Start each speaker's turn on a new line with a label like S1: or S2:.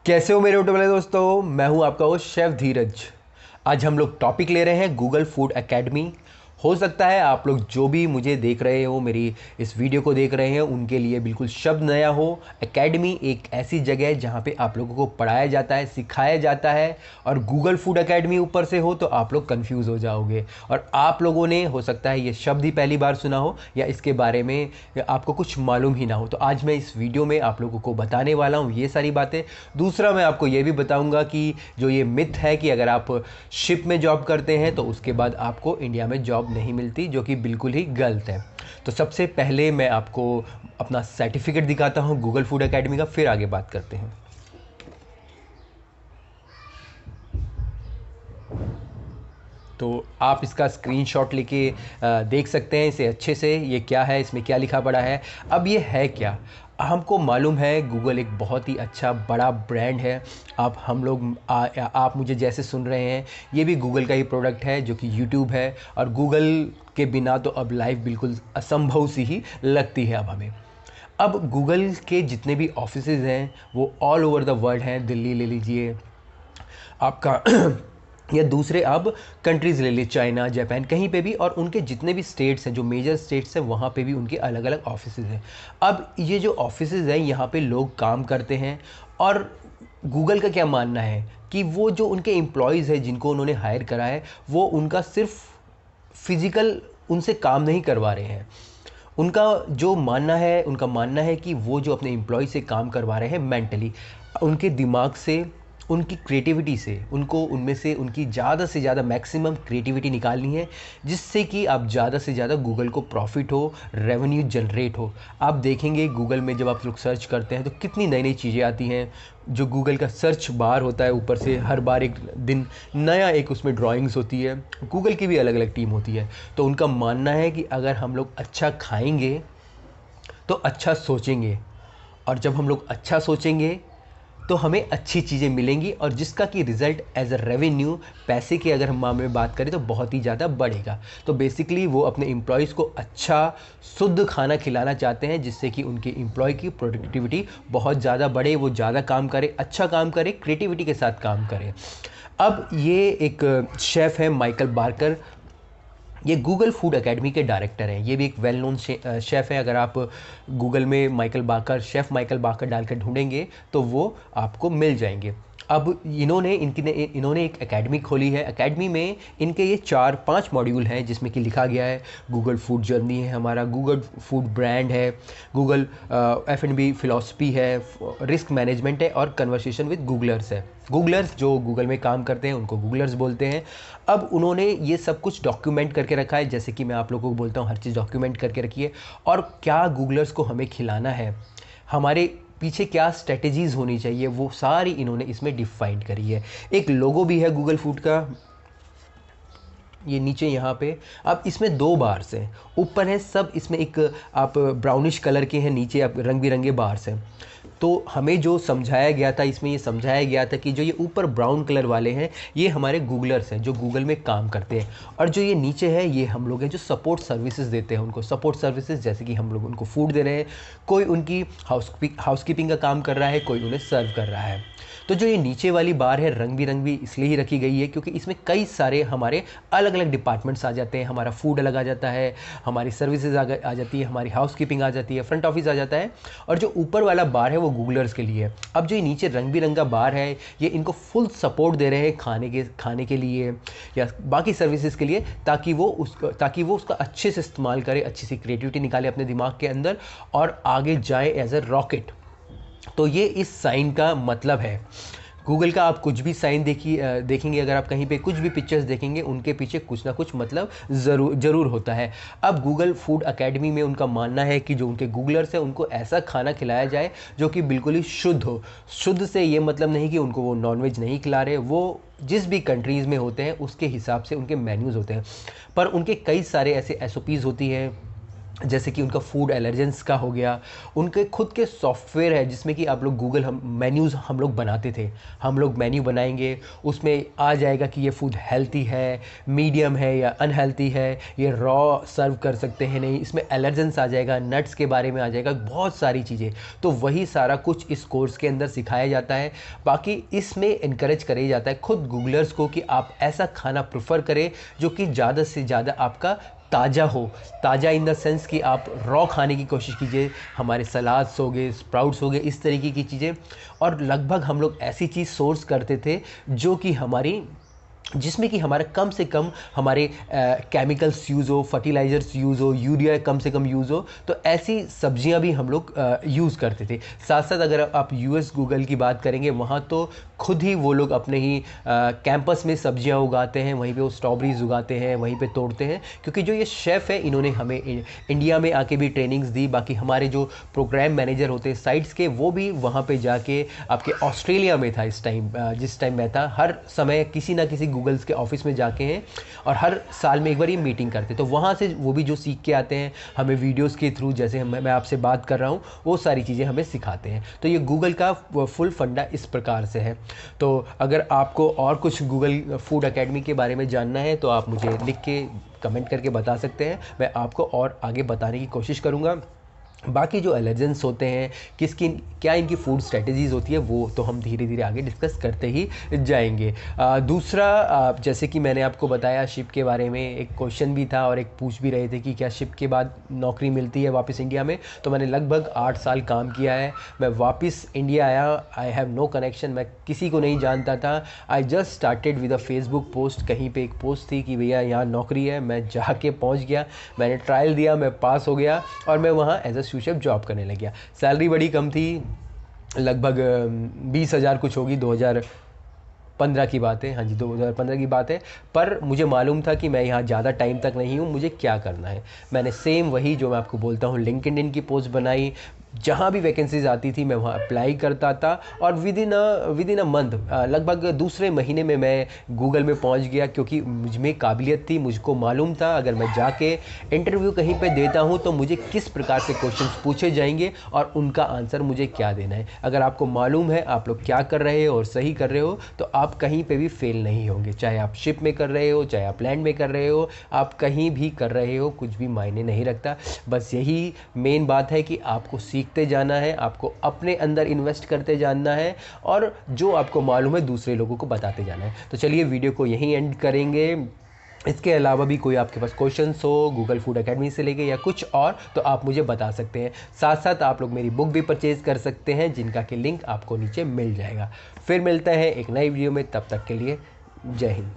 S1: कैसे हो मेरे वाले दोस्तों। मैं हूं आपका होस्ट शेफ धीरज। आज हम लोग टॉपिक ले रहे हैं गूगल फूड एकेडमी। हो सकता है आप लोग जो भी मुझे देख रहे हो, मेरी इस वीडियो को देख रहे हैं, उनके लिए बिल्कुल शब्द नया हो। एकेडमी एक ऐसी जगह है जहां पे आप लोगों को पढ़ाया जाता है, सिखाया जाता है। और गूगल फूड एकेडमी ऊपर से हो तो आप लोग कंफ्यूज हो जाओगे। और आप लोगों ने हो सकता है ये शब्द ही पहली बार सुना हो या इसके बारे में आपको कुछ मालूम ही ना हो। तो आज मैं इस वीडियो में आप लोगों को बताने वाला हूँ ये सारी बातें। दूसरा, मैं आपको ये भी बताऊंगा कि जो ये मिथ है कि अगर आप शिप में जॉब करते हैं तो उसके बाद आपको इंडिया में जॉब नहीं मिलती, जो कि बिल्कुल ही गलत है। तो सबसे पहले मैं आपको अपना सर्टिफिकेट दिखाता हूँ गूगल फूड एकेडमी का, फिर आगे बात करते हैं। तो आप इसका स्क्रीनशॉट लेके देख सकते हैं इसे अच्छे से। ये क्या है, इसमें क्या लिखा पड़ा है। अब ये है क्या, हमको मालूम है गूगल एक बहुत ही अच्छा बड़ा ब्रांड है। आप मुझे जैसे सुन रहे हैं, ये भी गूगल का ही प्रोडक्ट है जो कि यूट्यूब है। और गूगल के बिना तो अब लाइफ बिल्कुल असंभव सी ही लगती है अब हमें। अब गूगल के जितने भी ऑफिसेज हैं वो ऑल ओवर द वर्ल्ड हैं। दिल्ली ले लीजिए आपका या दूसरे अब कंट्रीज़ ले लीजिए, चाइना, जापान, कहीं पे भी। और उनके जितने भी स्टेट्स हैं, जो मेजर स्टेट्स हैं, वहाँ पे भी उनके अलग अलग ऑफिसेज हैं। अब ये जो ऑफिसेज हैं, यहाँ पे लोग काम करते हैं। और गूगल का क्या मानना है कि वो जो उनके एम्प्लॉयज़ हैं जिनको उन्होंने हायर करा है, वो उनका सिर्फ फिजिकल उनसे काम नहीं करवा रहे हैं। उनका मानना है कि वो जो अपने एम्प्लॉय से काम करवा रहे हैं, मेंटली, उनके दिमाग से, उनकी क्रिएटिविटी से, उनको उनमें से उनकी ज़्यादा से ज़्यादा मैक्सिमम क्रिएटिविटी निकालनी है, जिससे कि आप ज़्यादा से ज़्यादा गूगल को प्रॉफिट हो, रेवेन्यू जनरेट हो। आप देखेंगे गूगल में जब आप लोग सर्च करते हैं तो कितनी नई नई चीज़ें आती हैं। जो गूगल का सर्च बार होता है, ऊपर से हर बार एक दिन नया एक उसमें ड्राइंग्स होती है। गूगल की भी अलग अलग टीम होती है। तो उनका मानना है कि अगर हम लोग अच्छा खाएंगे तो अच्छा सोचेंगे, और जब हम लोग अच्छा सोचेंगे तो हमें अच्छी चीज़ें मिलेंगी, और जिसका कि रिज़ल्ट एज अ रेवेन्यू, पैसे की अगर हम मामले में बात करें तो बहुत ही ज़्यादा बढ़ेगा। तो बेसिकली वो अपने एम्प्लॉयज़ को अच्छा शुद्ध खाना खिलाना चाहते हैं, जिससे कि उनके एम्प्लॉय की प्रोडक्टिविटी बहुत ज़्यादा बढ़े, वो ज़्यादा काम करे, अच्छा काम करे, क्रिएटिविटी के साथ काम करे। अब ये एक शेफ़ है माइकल बार्कर, ये गूगल फूड एकेडमी के डायरेक्टर हैं। ये भी एक वेल नोन शेफ़ है। अगर आप गूगल में माइकल बाकर, शेफ़ माइकल बाकर डालकर ढूंढेंगे तो वो आपको मिल जाएंगे। अब इन्होंने एक एकेडमी खोली है। एकेडमी में इनके ये 4-5 मॉड्यूल हैं, जिसमें कि लिखा गया है गूगल फूड जर्नी है हमारा, गूगल फूड ब्रांड है, गूगल F&B फिलॉसफी है, रिस्क मैनेजमेंट है, और कन्वर्सेशन विद गूगलर्स है। गूगलर्स जो गूगल में काम करते हैं उनको गूगलर्स बोलते हैं। अब उन्होंने ये सब कुछ डॉक्यूमेंट करके रखा है, जैसे कि मैं आप लोगों को बोलता हूँ हर चीज़ डॉक्यूमेंट करके रखिए। और क्या गूगलर्स को हमें खिलाना है, हमारे पीछे क्या स्ट्रेटजीज़ होनी चाहिए, वो सारी इन्होंने इसमें डिफाइंड करी है। एक लोगो भी है गूगल फूड का, ये नीचे यहाँ पे। अब इसमें 2 बार्स हैं, ऊपर है सब, इसमें एक आप ब्राउनिश कलर के हैं, नीचे आप रंग बिरंगे बार्स हैं। तो हमें जो समझाया गया था इसमें, ये समझाया गया था कि जो ये ऊपर ब्राउन कलर वाले हैं ये हमारे गूगलर्स हैं जो गूगल में काम करते हैं। और जो ये नीचे है ये हम लोग हैं जो सपोर्ट सर्विसेज देते हैं उनको। सपोर्ट सर्विसेज जैसे कि हम लोग उनको फूड दे रहे हैं, कोई उनकी हाउसकीपिंग का काम कर रहा है, कोई उन्हें सर्व कर रहा है। तो जो ये नीचे वाली बार है रंग बिरंगी इसलिए ही रखी गई है क्योंकि इसमें कई सारे हमारे अलग अलग डिपार्टमेंट्स आ जाते हैं। हमारा फूड अलग आ जाता है, हमारी सर्विसेज आ जाती है, हमारी हाउसकीपिंग आ जाती है, फ्रंट ऑफिस आ जाता है। और जो ऊपर वाला बार है वो गूगलर्स के लिए है। अब जो ये नीचे रंग बिरंगा बार है ये इनको फुल सपोर्ट दे रहे हैं खाने के लिए या बाकी सर्विसेज के लिए, ताकि वो उसका अच्छे से इस्तेमाल करे, अच्छी सी क्रिएटिविटी निकाले अपने दिमाग के अंदर और आगे जाए एज अ रॉकेट। तो ये इस साइन का मतलब है। गूगल का आप कुछ भी साइन देखेंगे, अगर आप कहीं पे कुछ भी पिक्चर्स देखेंगे, उनके पीछे कुछ ना कुछ मतलब ज़रूर होता है। अब गूगल फूड एकेडमी में उनका मानना है कि जो उनके गूगलर्स हैं उनको ऐसा खाना खिलाया जाए जो कि बिल्कुल ही शुद्ध हो। शुद्ध से ये मतलब नहीं कि उनको वो नॉनवेज नहीं खिला रहे, वो जिस भी कंट्रीज़ में होते हैं उसके हिसाब से उनके मेन्यूज़ होते हैं। पर उनके कई सारे ऐसे SOPs होती हैं, जैसे कि उनका फूड एलर्जेंस का हो गया, उनके खुद के सॉफ्टवेयर है जिसमें कि आप लोग गूगल हम मेन्यूज़ हम लोग बनाते थे, हम लोग मेन्यू बनाएंगे, उसमें आ जाएगा कि ये फूड हेल्थी है, मीडियम है या अनहेल्थी है, ये रॉ सर्व कर सकते हैं नहीं, इसमें एलर्जेंस आ जाएगा, नट्स के बारे में आ जाएगा, बहुत सारी चीज़ें। तो वही सारा कुछ इस कोर्स के अंदर सिखाया जाता है। बाकी इसमें इनकरेज करा जाता है खुद गूगलर्स को कि आप ऐसा खाना प्रेफर करें जो कि ज़्यादा से ज़्यादा आपका ताज़ा हो। ताज़ा इन द सेंस कि आप रॉ खाने की कोशिश कीजिए, हमारे सलाद्स हो गए, स्प्राउट्स हो गए, इस तरीके की चीज़ें। और लगभग हम लोग ऐसी चीज़ सोर्स करते थे जो कि हमारी जिसमें कि हमारा कम से कम हमारे केमिकल्स यूज़ हो, फर्टिलाइज़र्स यूज़ हो, यूरिया कम से कम यूज़ हो, तो ऐसी सब्जियां भी हम लोग यूज़ करते थे। साथ साथ अगर आप यूएस गूगल की बात करेंगे, वहाँ तो खुद ही वो लोग अपने ही कैंपस में सब्जियां उगाते हैं, वहीं पे वो स्ट्रॉबेरीज उगाते हैं, वहीं पे तोड़ते हैं। क्योंकि जो ये शेफ़ है इन्होंने हमें इंडिया में आके भी ट्रेनिंग्स दी। बाकी हमारे जो प्रोग्राम मैनेजर होते हैं साइट्स के, वो भी वहाँ पे जाके आपके ऑस्ट्रेलिया में था इस टाइम, जिस टाइम मैं था, हर समय किसी ना किसी गूगल्स के ऑफिस में जाके हैं और हर साल में एक बार ये मीटिंग करते। तो वहाँ से वो भी जो सीख के आते हैं हमें वीडियोस के थ्रू, जैसे मैं आपसे बात कर रहा हूँ, वो सारी चीज़ें हमें सिखाते हैं। तो ये गूगल का फुल फंडा इस प्रकार से है। तो अगर आपको और कुछ गूगल फूड एकेडमी के बारे में जानना है तो आप मुझे लिख के कमेंट करके बता सकते हैं, मैं आपको और आगे बताने की कोशिश करूँगा। बाकी जो एलर्जेंस होते हैं, किसकी क्या इनकी फूड स्ट्रेटजीज़ होती है, वो तो हम धीरे धीरे आगे डिस्कस करते ही जाएंगे। दूसरा, जैसे कि मैंने आपको बताया शिप के बारे में, एक क्वेश्चन भी था और एक पूछ भी रहे थे कि क्या शिप के बाद नौकरी मिलती है वापस इंडिया में। तो मैंने लगभग 8 साल काम किया है, मैं वापस इंडिया आया, आई हैव नो कनेक्शन, मैं किसी को नहीं जानता था। I just started with a Facebook post, कहीं पे एक पोस्ट थी कि भैया यहाँ नौकरी है, मैं जाके पहुँच गया, मैंने ट्रायल दिया, मैं पास हो गया और मैं वहाँ एज अ सूशेफ जॉब करने लग गया। सैलरी बड़ी कम थी, लगभग 20,000 कुछ होगी, 2015 की बात है, हाँ जी 2015 की बात है। पर मुझे मालूम था कि मैं यहाँ ज़्यादा टाइम तक नहीं हूँ, मुझे क्या करना है। मैंने सेम वही जो मैं आपको बोलता हूँ, लिंक्डइन की पोस्ट बनाई, जहाँ भी वैकेंसीज आती थी मैं वहाँ अप्लाई करता था और विद इन अ मंथ, लगभग दूसरे महीने में मैं गूगल में पहुँच गया। क्योंकि मुझ में काबिलियत थी, मुझको मालूम था अगर मैं जाके इंटरव्यू कहीं पे देता हूँ तो मुझे किस प्रकार से क्वेश्चंस पूछे जाएंगे और उनका आंसर मुझे क्या देना है। अगर आपको मालूम है आप लोग क्या कर रहे हो और सही कर रहे हो तो आप कहीं पे भी फेल नहीं होंगे। चाहे आप शिप में कर रहे हो, चाहे आप लैंड में कर रहे हो, आप कहीं भी कर रहे हो, कुछ भी मायने नहीं रखता। बस यही मेन बात है कि आपको सीखते जाना है, आपको अपने अंदर इन्वेस्ट करते जाना है और जो आपको मालूम है दूसरे लोगों को बताते जाना है। तो चलिए वीडियो को यहीं एंड करेंगे। इसके अलावा भी कोई आपके पास क्वेश्चंस हो गूगल फूड एकेडमी से लेके या कुछ और, तो आप मुझे बता सकते हैं। साथ साथ आप लोग मेरी बुक भी परचेज़ कर सकते हैं, जिनका कि लिंक आपको नीचे मिल जाएगा। फिर मिलते हैं एक नई वीडियो में, तब तक के लिए जय हिंद।